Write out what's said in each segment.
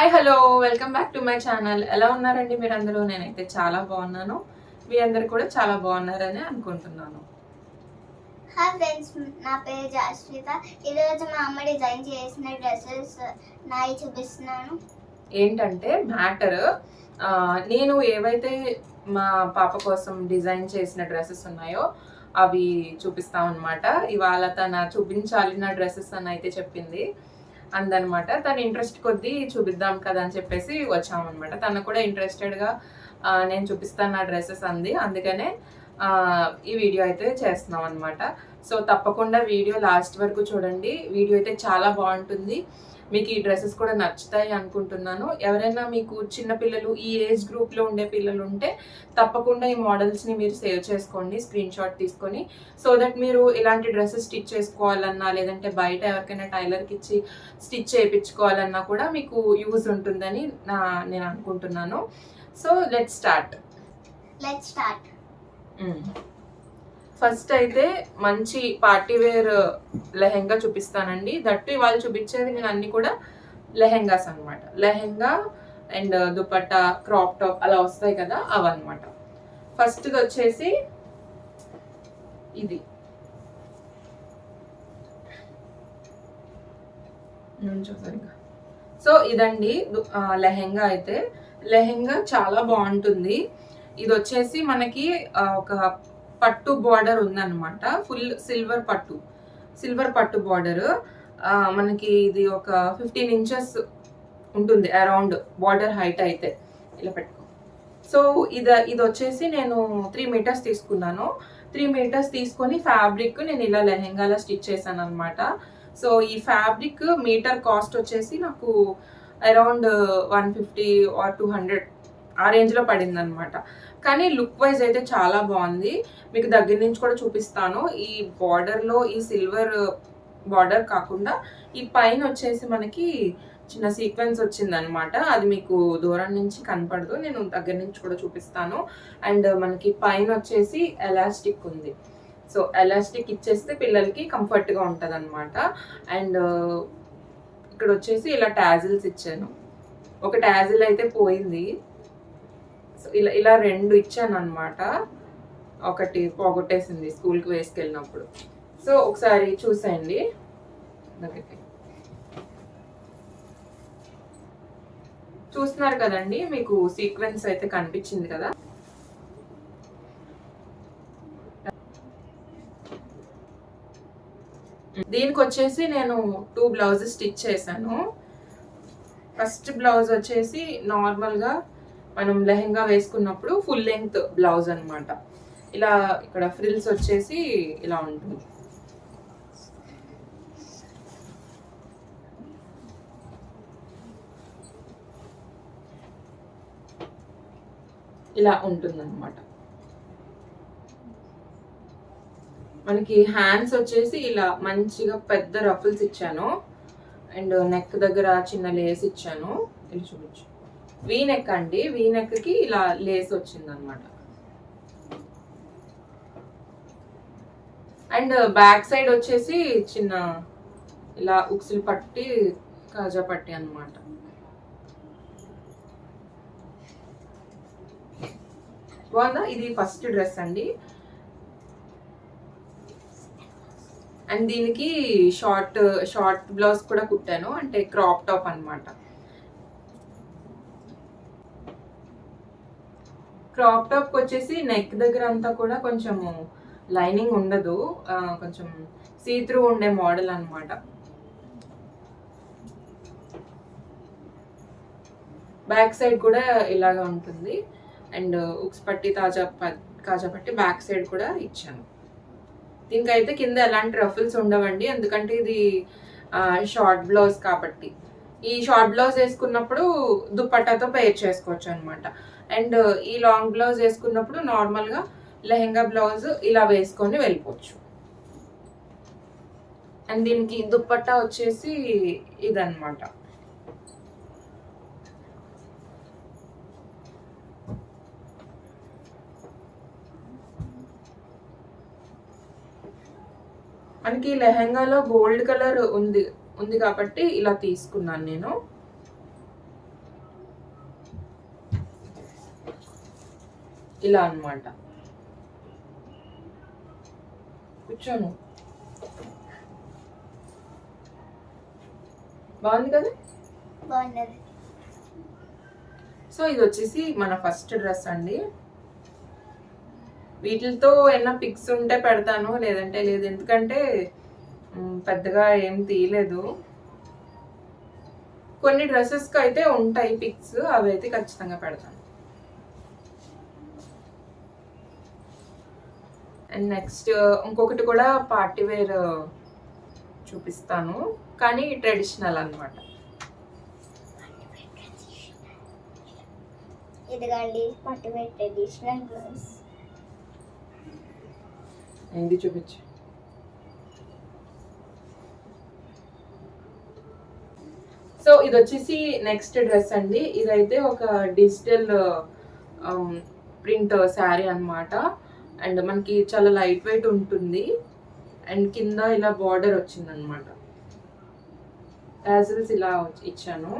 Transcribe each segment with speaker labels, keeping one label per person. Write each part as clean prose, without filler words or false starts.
Speaker 1: Hi hello welcome back to my channel. ఎలా ఉన్నారండి మీరందరూ? నేనైతే చాలా బాగున్నాను. మీ అందరు కూడా చాలా బాగున్నారని అనుకుంటున్నాను.
Speaker 2: హాయ్ ఫ్రెండ్స్, నా పేరు జాస్విత. ఈరోజు మా అమ్మ డిజైన్ చేసిన డ్రెస్సెస్ నాయి చూపిస్తున్నాను.
Speaker 1: ఏంటంటే మ్యాటర్, నేను ఏవైతే మా పాప కోసం డిజైన్ చేసిన డ్రెస్సెస్ ఉన్నాయో అవి చూపిస్తామన్నమాట. ఇవాళ తన చూపించాలి నా డ్రెస్సెస్ అని అయితే చెప్పింది. అందనమాట తన ఇంట్రెస్ట్ కొద్దీ చూపిద్దాం కదా అని చెప్పేసి వచ్చామన్నమాట. తను కూడా ఇంట్రెస్టెడ్గా నేను చూపిస్తాను నా డ్రెస్సెస్ అంది. అందుకనే ఈ వీడియో అయితే చేస్తున్నాం అనమాట. సో తప్పకుండా వీడియో లాస్ట్ వరకు చూడండి. వీడియో అయితే చాలా బాగుంటుంది. మీకు ఈ డ్రెస్సెస్ కూడా నచ్చుతాయి అనుకుంటున్నాను. ఎవరైనా మీకు చిన్న పిల్లలు, ఈ ఏజ్ గ్రూప్లో ఉండే పిల్లలు ఉంటే తప్పకుండా ఈ మోడల్స్ని మీరు సేవ్ చేసుకోండి, స్క్రీన్ షాట్ తీసుకొని. సో దట్ మీరు ఇలాంటి డ్రెస్సెస్ స్టిచ్ చేసుకోవాలన్నా, లేదంటే బయట ఎవరికైనా టైలర్కి ఇచ్చి స్టిచ్ చేయించుకోవాలన్నా కూడా మీకు యూజ్ ఉంటుందని నేను అనుకుంటున్నాను. So let's start. ఫస్ట్ అయితే మంచి పార్టీ వేర్ లెహెంగా చూపిస్తానండి. దట్టు ఇవాళ చూపించేది నేను అన్ని కూడా లెహెంగాస్ అనమాట. Lehenga and dupatta, crop top అలా వస్తాయి కదా, అవన్నమాట. ఫస్ట్ వచ్చేసి ఇది సో ఇదండి లెహెంగా. అయితే లెహెంగా చాలా బాగుంటుంది. ఇది వచ్చేసి మనకి ఒక పట్టు బార్డర్ ఉందన్నమాట. ఫుల్ సిల్వర్ పట్టు బార్డర్. మనకి ఇది ఒక 15 inches ఉంటుంది అరౌండ్ బార్డర్ హైట్ అయితే. ఇలా పెట్టుకో. సో ఇది వచ్చేసి నేను 3 meters తీసుకున్నాను. 3 meters తీసుకొని ఫ్యాబ్రిక్ నేను ఇలా లెహెంగాలో స్టిచ్ చేశాను అనమాట. సో ఈ ఫ్యాబ్రిక్ మీటర్ కాస్ట్ వచ్చేసి నాకు అరౌండ్ 150 or 200 ఆ రేంజ్లో పడింది అనమాట. కానీ లుక్ వైజ్ అయితే చాలా బాగుంది. మీకు దగ్గర నుంచి కూడా చూపిస్తాను. ఈ బార్డర్లో ఈ సిల్వర్ బార్డర్ కాకుండా ఈ పైన వచ్చేసి మనకి చిన్న సీక్వెన్స్ వచ్చింది అనమాట. అది మీకు దూరం నుంచి కనపడదు, నేను దగ్గర నుంచి కూడా చూపిస్తాను. అండ్ మనకి పైన వచ్చేసి ఎలాస్టిక్ ఉంది. సో ఎలాస్టిక్ ఇచ్చేస్తే పిల్లలకి కంఫర్ట్గా ఉంటుంది అనమాట. అండ్ ఇక్కడ వచ్చేసి ఇలా టాజిల్స్ ఇచ్చాను. ఒక టాజిల్ అయితే పోయింది. సో ఇలా 2 ఇచ్చాను అనమాట. ఒకటి పోగొట్టేసింది స్కూల్కి వేసుకెళ్ళినప్పుడు. సో ఒకసారి చూసేయండి. చూస్తున్నారు కదండి, మీకు సీక్వెన్స్ అయితే కనిపించింది కదా. దీనికి వచ్చేసి నేను 2 బ్లౌజెస్ స్టిచ్ చేశాను. ఫస్ట్ బ్లౌజ్ వచ్చేసి నార్మల్గా మనం లెహెంగా వేసుకున్నప్పుడు ఫుల్ లెంగ్త్ బ్లౌజ్ అనమాట. ఇలా ఇక్కడ ఫ్రిల్స్ వచ్చేసి ఇలా ఉంటుంది. ఇలా ఉంటుందన్నమాట. మనకి హ్యాండ్స్ వచ్చేసి ఇలా మంచిగా పెద్ద రఫుల్స్ ఇచ్చాను. అండ్ నెక్ దగ్గర చిన్న లేస్ ఇచ్చాను. ఇలా చూపించు. వీ నెక్ అండి. వీ నెక్కి ఇలా లేస్ వచ్చిందనమాట. అండ్ బ్యాక్ సైడ్ వచ్చేసి చిన్న ఇలా ఉక్సులు పట్టి, కాజా పట్టి అనమాట. బాగుందా? ఇది ఫస్ట్ డ్రెస్ అండి. అండ్ దీనికి షార్ట్ బ్లౌజ్ కూడా కుట్టాను, అంటే క్రాప్ టాప్ అనమాట. క్రాప్ టాప్ వచ్చేసి నెక్ దగ్గర అంతా కూడా కొంచెం లైనింగ్ ఉండదు, కొంచెం సీత్రూ ఉండే మోడల్ అనమాట. బ్యాక్ సైడ్ కూడా ఇలాగా ఉంటుంది. అండ్ ఉక్స్ పట్టి, కాజా పట్టి బ్యాక్ సైడ్ కూడా ఇచ్చాను. దీనికైతే కింద ఎలాంటి రఫుల్స్ ఉండవండి, ఎందుకంటే ఇది షార్ట్ బ్లౌజ్ కాబట్టి. ఈ షార్ట్ బ్లౌజ్ వేసుకున్నప్పుడు దుపట్టాతో పేర్ చేసుకోవచ్చు అనమాట. అండ్ ఈ లాంగ్ బ్లౌజ్ వేసుకున్నప్పుడు నార్మల్గా లెహెంగా బ్లౌజ్ ఇలా వేసుకొని వెళ్ళిపోవచ్చు. అండ్ దీనికి దుపట్టా వచ్చేసి ఇదన్నమాట. మనకి లెహెంగాలో గోల్డ్ కలర్ ఉంది కాబట్టి ఇలా తీసుకున్నాను నేను. ఇలా అన్నమాట. కూర్చోను. బాగుంది కదా.
Speaker 2: బాగున్నది.
Speaker 1: సో ఇది వచ్చేసి మన ఫస్ట్ డ్రెస్ అండి. వీటితో ఏమైనా పిక్స్ ఉంటే పెడతాను, లేదంటే లేదు. ఎందుకంటే పెద్దగా ఏం తీయలేదు. కొన్ని డ్రెస్సెస్కి అయితే ఉంటాయి పిక్స్, అవి అయితే ఖచ్చితంగా పెడతాను. అండ్ నెక్స్ట్ ఇంకొకటి కూడా పార్టీ వేర్ చూపిస్తాను, కానీ ట్రెడిషనల్ అన్నమాట.
Speaker 2: ఇదిగోండి పార్టీ వేర్ ట్రెడిషనల్ డ్రెస్.
Speaker 1: ఇది చూపించు. సో ఇది వచ్చేసి నెక్స్ట్ డ్రెస్ అండి. ఇదైతే ఒక డిజిటల్ ప్రింట్ శారీ అన్నమాట. అండ్ మనకి చాలా లైట్ వెయిట్ ఉంటుంది. అండ్ కింద ఇలా బార్డర్ వచ్చింది అనమాట. టాజిల్స్ ఇలా ఇచ్చాను.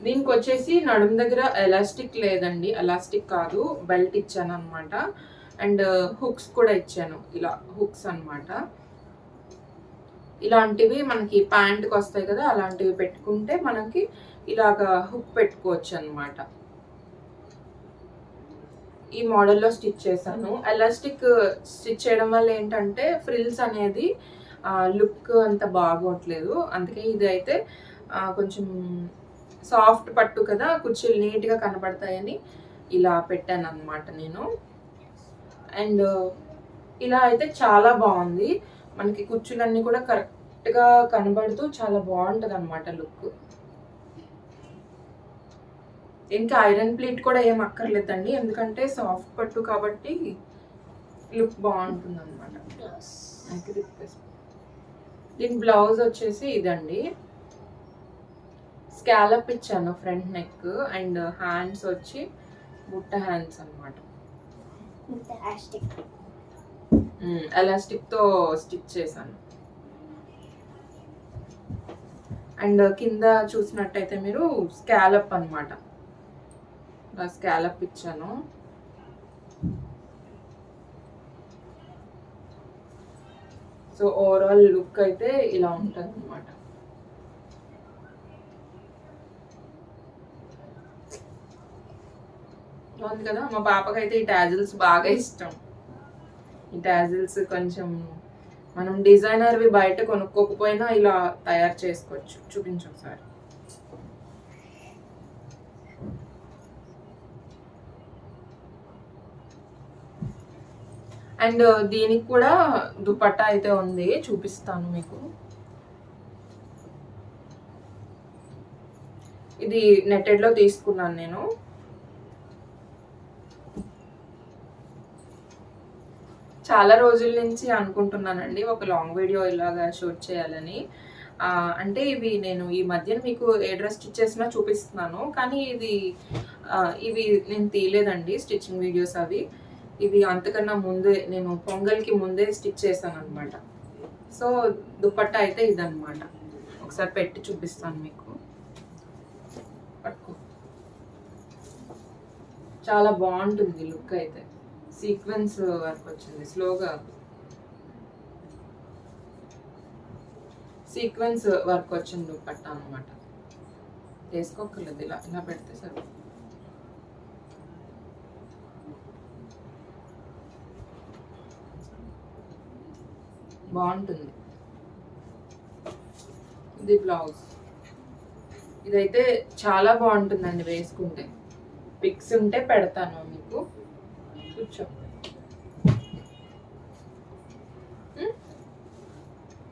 Speaker 1: దీనికి వచ్చేసి నడుము దగ్గర ఎలాస్టిక్ లేదండి, ఎలాస్టిక్ కాదు, బెల్ట్ ఇచ్చాను అనమాట. అండ్ హుక్స్ కూడా ఇచ్చాను, ఇలా హుక్స్ అన్నమాట. ఇలాంటివి మనకి ప్యాంట్కి వస్తాయి కదా, అలాంటివి పెట్టుకుంటే మనకి ఇలాగా హుక్ పెట్టుకోవచ్చు అనమాట. ఈ మోడల్లో స్టిచ్ చేశాను. ఎలాస్టిక్ స్టిచ్ చేయడం వల్ల ఏంటంటే ఫ్రిల్స్ అనేది లుక్ అంత బాగోట్లేదు. అందుకే ఇది అయితే కొంచెం సాఫ్ట్ పట్టు కదా, కుర్చీలు నీట్గా కనబడతాయని ఇలా పెట్టాను అనమాట నేను. అండ్ ఇలా అయితే చాలా బాగుంది. మనకి కుర్చీలన్నీ కూడా కరెక్ట్గా కనబడుతూ చాలా బాగుంటుంది అనమాట లుక్. ఇంకా ఐరన్ ప్లేట్ కూడా ఏం అక్కర్లేదండి, ఎందుకంటే సాఫ్ట్ పట్టు కాబట్టి లుక్ బాగుంటుంది అనమాట. దీని బ్లౌజ్ వచ్చేసి ఇదండి. స్కాలప్ ఇచ్చాను ఫ్రంట్ నెక్, అండ్ హ్యాండ్స్ వచ్చి బుట్ట హ్యాండ్స్ అనమాట. ఎలాస్టిక్ తో స్టిచ్ చేశాను. అండ్ కింద చూసినట్టయితే మీరు స్కాలప్ అనమాట, స్కాలప్ ఇచ్చాను. సో ఓవరాల్ లుక్ అయితే ఇలా ఉంటుంది అనమాట. బాగుంది కదా. మా పాపకైతే ఈ టాజిల్స్ బాగా ఇష్టం. ఈ టాజిల్స్ కొంచెం మనం డిజైనర్వి బయట కొనుక్కోకపోయినా ఇలా తయారు చేసుకోవచ్చు. చూపించు ఒకసారి. అండ్ దీనికి కూడా దుపట్టా అయితే ఉంది, చూపిస్తాను మీకు. ఇది నెట్టెడ్లో తీసుకున్నాను నేను. చాలా రోజుల నుంచి అనుకుంటున్నానండి ఒక లాంగ్ వీడియో ఇలాగా షూట్ చేయాలని. అంటే ఇవి నేను ఈ మధ్యన మీకు ఏ డ్రెస్ స్టిచ్ చేసినా చూపిస్తున్నాను, కానీ ఇవి నేను తీయలేదండి స్టిచ్చింగ్ వీడియోస్ అవి. ఇవి అంతకన్నా ముందే నేను పొంగల్కి ముందే స్టిచ్ చేశాను అనమాట. సో దుపట్టా అయితే ఇదన్నమాట. ఒకసారి పెట్టి చూపిస్తాను మీకు. పట్టుకో. చాలా బాగుంటుంది లుక్ అయితే. సీక్వెన్స్ వర్క్ వచ్చింది, స్లోగా సీక్వెన్స్ వర్క్ వచ్చింది దుపట్టా అనమాట. వేసుకోకర్లేదు, ఇలా ఇలా పెడితే సరే. బాగుంటుంది. ఇది బ్లౌజ్. ఇదైతే చాలా బాగుంటుందండి వేసుకుంటే. పిక్స్ ఉంటే పెడతాను మీకు. కూర్చో.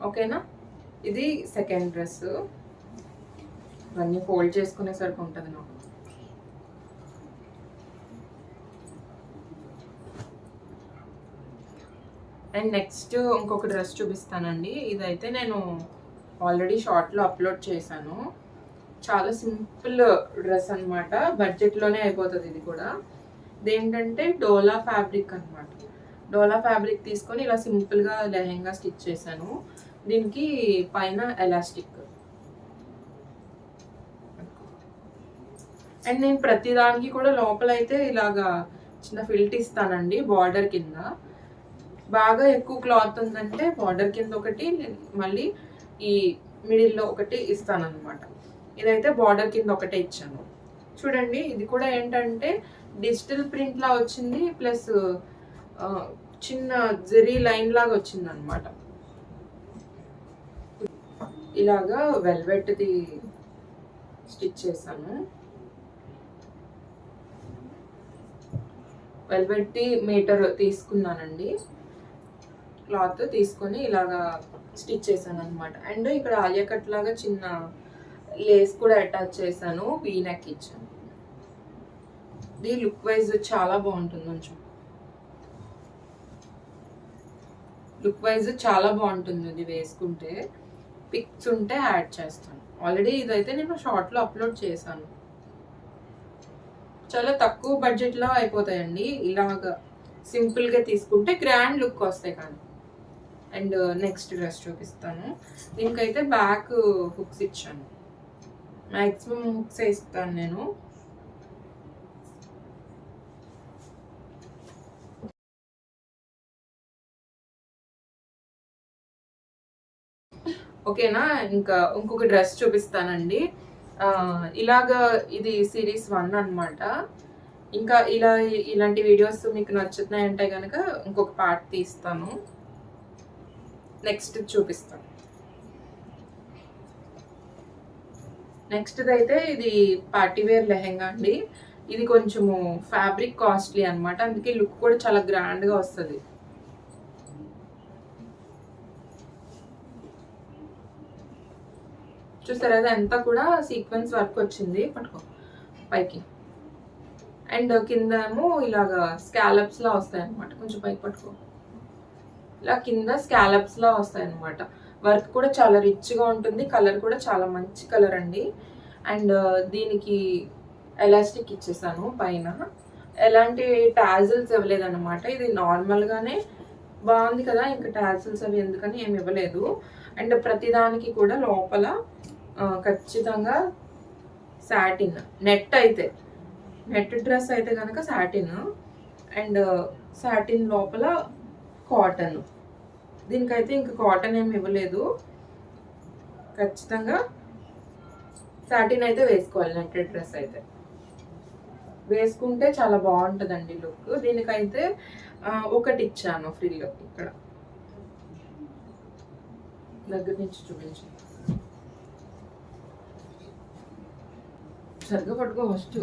Speaker 1: ఓకేనా. ఇది సెకండ్ డ్రెస్. ఇవన్నీ ఫోల్డ్ చేసుకునేసరికి ఉంటుంది నాకు. అండ్ నెక్స్ట్ ఇంకొక డ్రెస్ చూపిస్తానండి. ఇదైతే నేను ఆల్రెడీ షార్ట్లో అప్లోడ్ చేశాను. చాలా సింపుల్ డ్రెస్ అనమాట, బడ్జెట్లోనే అయిపోతుంది ఇది కూడా. ఇదేంటంటే డోలా ఫ్యాబ్రిక్ అనమాట. డోలా ఫ్యాబ్రిక్ తీసుకొని ఇలా సింపుల్గా లెహెంగా స్టిచ్ చేశాను. దీనికి పైన ఎలాస్టిక్. అండ్ నేను ప్రతి దానికి కూడా లోపల అయితే ఇలాగా చిన్న ఫిల్ట్ ఇస్తానండి బార్డర్ కింద. బాగా ఎక్కువ క్లాత్ ఉందంటే బార్డర్ కింద ఒకటి, మళ్ళీ ఈ మిడిల్లో ఒకటి ఇస్తానన్నమాట. ఇదైతే బార్డర్ కింద ఒకటే ఇచ్చాను. చూడండి ఇది కూడా ఏంటంటే డిజిటల్ ప్రింట్ లా వచ్చింది, ప్లస్ చిన్న జెరీ లైన్ లాగా వచ్చింది అనమాట. ఇలాగా వెల్వెట్ది స్టిచ్ చేశాను. వెల్వెట్ మీటర్ తీసుకున్నానండి, క్లాత్ తీసుకొని ఇలాగా స్టిచ్ చేశాను అనమాట. అండ్ ఇక్కడ ఆలియా కట్ లాగా చిన్న లేస్ కూడా అటాచ్ చేశాను, వీ నెక్ ఇచ్చాను. ఇది లుక్ వైజ్ చాలా బాగుంటుంది కొంచెం, లుక్ వైజ్ చాలా బాగుంటుంది. ఇది వేసుకుంటే పిక్స్ ఉంటే యాడ్ చేస్తాను. ఆల్రెడీ ఇదైతే నేను షార్ట్లో అప్లోడ్ చేశాను. చాలా తక్కువ బడ్జెట్లో అయిపోతాయండి ఇలాగా సింపుల్గా తీసుకుంటే, గ్రాండ్ లుక్ వస్తాయి కానీ. అండ్ నెక్స్ట్ డ్రెస్ చూపిస్తాను. దీనికైతే బ్యాక్ హుక్స్ ఇచ్చాను, మ్యాక్సిమం హుక్స్ ఇస్తాను నేను. ఓకేనా, ఇంకా ఇంకొక డ్రెస్ చూపిస్తానండి. ఇలాగా ఇది సిరీస్ 1 అనమాట. ఇంకా ఇలాంటి వీడియోస్ మీకు నచ్చుతున్నాయంటే కనుక ఇంకొక పార్ట్ తీస్తాను, నెక్స్ట్ చూపిస్తాను. నెక్స్ట్ అయితే ఇది పార్టీవేర్ లెహెంగా అండి. ఇది కొంచెము ఫ్యాబ్రిక్ కాస్ట్లీ అనమాట, అందుకే లుక్ కూడా చాలా గ్రాండ్గా వస్తుంది. చూసారు అది అంతా కూడా సీక్వెన్స్ వర్క్ వచ్చింది, పట్టుకో పైకి. అండ్ కింద ఏమో ఇలాగా స్కాలప్స్ లా వస్తాయి అనమాట, కొంచెం పైకి పట్టుకో. ఇలా కింద స్కాలప్స్ లా వస్తాయి అనమాట. వర్క్ కూడా చాలా రిచ్గా ఉంటుంది, కలర్ కూడా చాలా మంచి కలర్ అండి. అండ్ దీనికి ఎలాస్టిక్ ఇచ్చేసాను పైన, ఎలాంటి టాజిల్స్ ఇవ్వలేదన్నమాట. ఇది నార్మల్గానే బాగుంది కదా, ఇంకా టాజిల్స్ అవి ఎందుకని ఏమి ఇవ్వలేదు. అండ్ ప్రతిదానికి కూడా లోపల ఖచ్చితంగా సాటిన్, నెట్ అయితే నెట్ డ్రెస్ అయితే కనుక సాటిన్, అండ్ సాటిన్ లోపల కాటన్. దీనికైతే ఇంకా కాటన్ ఏమి ఇవ్వలేదు, ఖచ్చితంగా సాటిన్ అయితే వేసుకోవాలి. నెట్టెడ్ డ్రెస్ అయితే వేసుకుంటే చాలా బాగుంటుందండి లుక్. దీనికైతే ఒకటి ఇచ్చాను ఫ్రిల్, ఇక్కడ దగ్గర నుంచి చూపించు, సరిగ్గా పట్టుకో ఫస్ట్.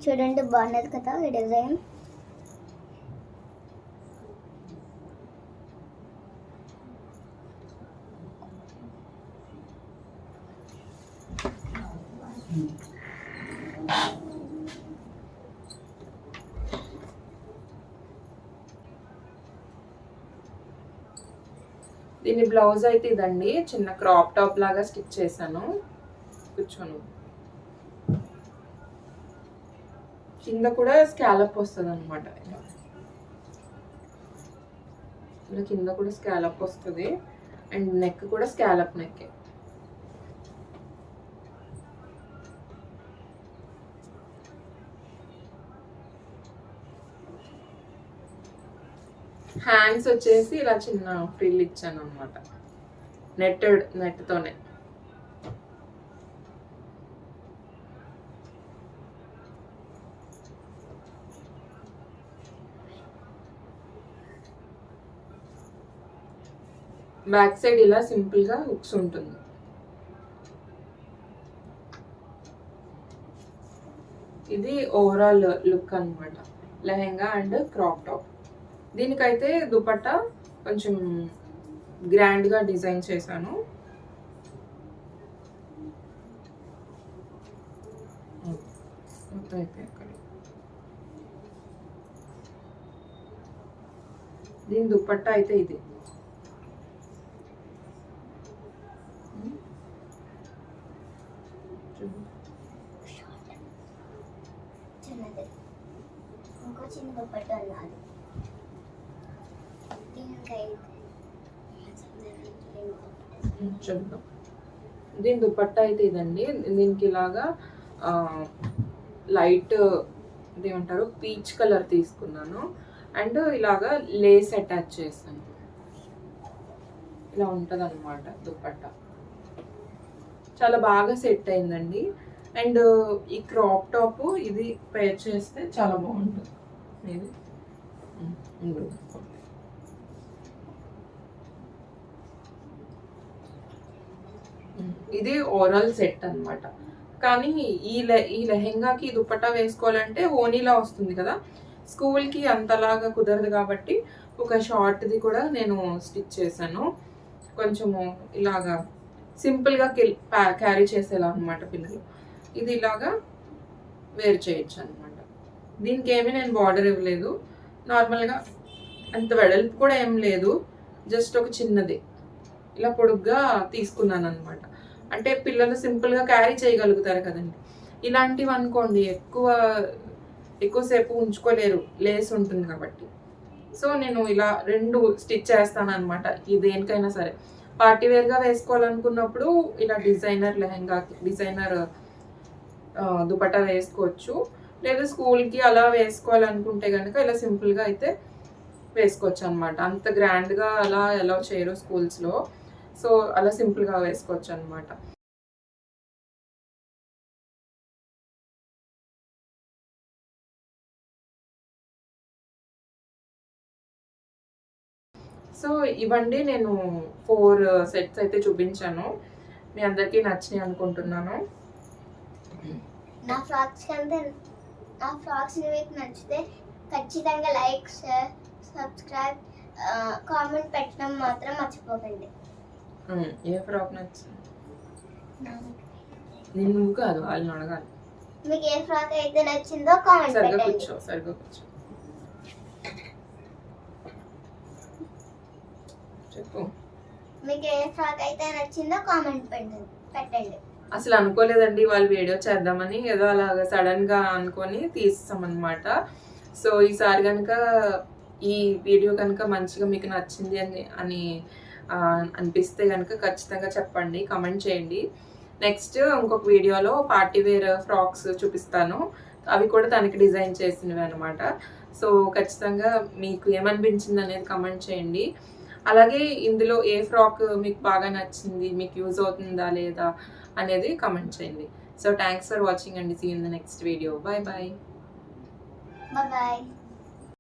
Speaker 2: చూడండి బాగున్నది కదా ఈ డిజైన్.
Speaker 1: దీని బ్లౌజ్ అయితే ఇదండి, చిన్న క్రాప్ టాప్ లాగా స్టిచ్ చేశాను. కూర్చోను, కింద కూడా స్కాలప్ వస్తుంది అనమాట. ఇలా కింద కూడా స్కాలప్ వస్తుంది, అండ్ నెక్ కూడా స్కాలప్ నెక్. హ్యాండ్స్ వచ్చేసి ఇలా చిన్న ఫ్రిల్ ఇచ్చాను అనమాట, నెట్తోనే. బ్యాక్ సైడ్ ఇలా సింపుల్ గా హుక్స్ ఉంటుంది. ఇది ఓవరాల్ లుక్ అనమాట, లెహెంగా అండ్ క్రాప్ టాప్. దీనికైతే దుపట్టా కొంచెం గ్రాండ్గా డిజైన్ చేశాను. దీని దుపట్టా అయితే ఇది.
Speaker 2: ఇంకో చిన్న దుపట్టా అన్నది. ఇంకా
Speaker 1: చూద్దాం. దీని దుపట్టా అయితే ఇదండి. దీనికి ఇలాగా లైట్ ఇదేమంటారు పీచ్ కలర్ తీసుకున్నాను అండ్ ఇలాగా లేస్ అటాచ్ చేశాను. ఇలా ఉంటుంది అనమాట దుపట్టా. చాలా బాగా సెట్ అయిందండి. అండ్ ఈ క్రాప్ టాప్ ఇది పేర్ చేస్తే చాలా బాగుంటుంది. ఇది ఇది ఓవరాల్ సెట్ అన్నమాట. కానీ ఈ లెహెంగాకి దుపట్టా వేసుకోవాలంటే ఓనీలా వస్తుంది కదా, స్కూల్కి అంతలాగా కుదరదు కాబట్టి ఒక షార్ట్ది కూడా నేను స్టిచ్ చేశాను. కొంచెము ఇలాగా సింపుల్గా క్యారీ చేసేలా అనమాట పిల్లలు. ఇది ఇలాగా వేర్ చేయొచ్చు అనమాట. దీనికి ఏమీ నేను బార్డర్ ఇవ్వలేదు. నార్మల్గా అంత వెడల్పు కూడా ఏం లేదు, జస్ట్ ఒక చిన్నది ఇలా పొడుగ్గా తీసుకున్నాను అనమాట. అంటే పిల్లలు సింపుల్గా క్యారీ చేయగలుగుతారు కదండి. ఇలాంటివి అనుకోండి ఎక్కువసేపు ఉంచుకోలేరు, లేస్ ఉంటుంది కాబట్టి. సో నేను ఇలా 2 స్టిచ్ చేస్తాను అనమాట. ఇది దేనికైనా సరే పార్టీ వేర్గా వేసుకోవాలనుకున్నప్పుడు ఇలా డిజైనర్ దుపట్టా వేసుకోవచ్చు. లేదా స్కూల్కి అలా వేసుకోవాలనుకుంటే కనుక ఇలా సింపుల్గా అయితే వేసుకోవచ్చు అనమాట. అంత గ్రాండ్గా అలా ఎలా చేయరు స్కూల్స్లో. సో అలా సింపుల్గా వేసుకోవచ్చు అనమాట. సో ఇవండి నేను 4 సెట్స్ అయితే చూపించాను. మీ అందరికీ నచ్చినాయి అనుకుంటున్నాను.
Speaker 2: నా ఫ్రాక్స్ మీకు నచ్చితే ఖచ్చితంగా లైక్, షేర్, సబ్స్క్రైబ్, కామెంట్ పెట్టడం మాత్రం మర్చిపోకండి.
Speaker 1: ఏ ఫ్రాక్ నచ్చింది? నిన్ను కాదు, వాళ్ళని అడగాలి.
Speaker 2: మీకు ఏ ఫ్రాక్ అయితే నచ్చిందో కామెంట్
Speaker 1: సరిగ్గా
Speaker 2: పెట్టండి.
Speaker 1: కూర్చో. చెప్పు.
Speaker 2: మీకు ఏ ఫ్రాక్ అయితే నచ్చిందో కామెంట్ పెట్టండి.
Speaker 1: అసలు అనుకోలేదండి వాళ్ళు వీడియో చేద్దామని, ఏదో అలాగా సడన్ గా అనుకొని తీస్తామన్నమాట. సో ఈసారి కనుక ఈ వీడియో కనుక మంచిగా మీకు నచ్చింది అని అనిపిస్తే కనుక ఖచ్చితంగా చెప్పండి, కమెంట్ చేయండి. నెక్స్ట్ ఇంకొక వీడియోలో పార్టీ వేర్ ఫ్రాక్స్ చూపిస్తాను. అవి కూడా తనకి డిజైన్ చేసినవి అనమాట. సో ఖచ్చితంగా మీకు ఏమనిపించింది అనేది కమెంట్ చేయండి. అలాగే ఇందులో ఏ ఫ్రాక్ మీకు బాగా నచ్చింది, మీకు యూజ్ అవుతుందా లేదా అనేది కమెంట్ చేయండి. సో థ్యాంక్స్ ఫర్ వాచింగ్ అండి. See in the next video. Bye.
Speaker 2: Bye.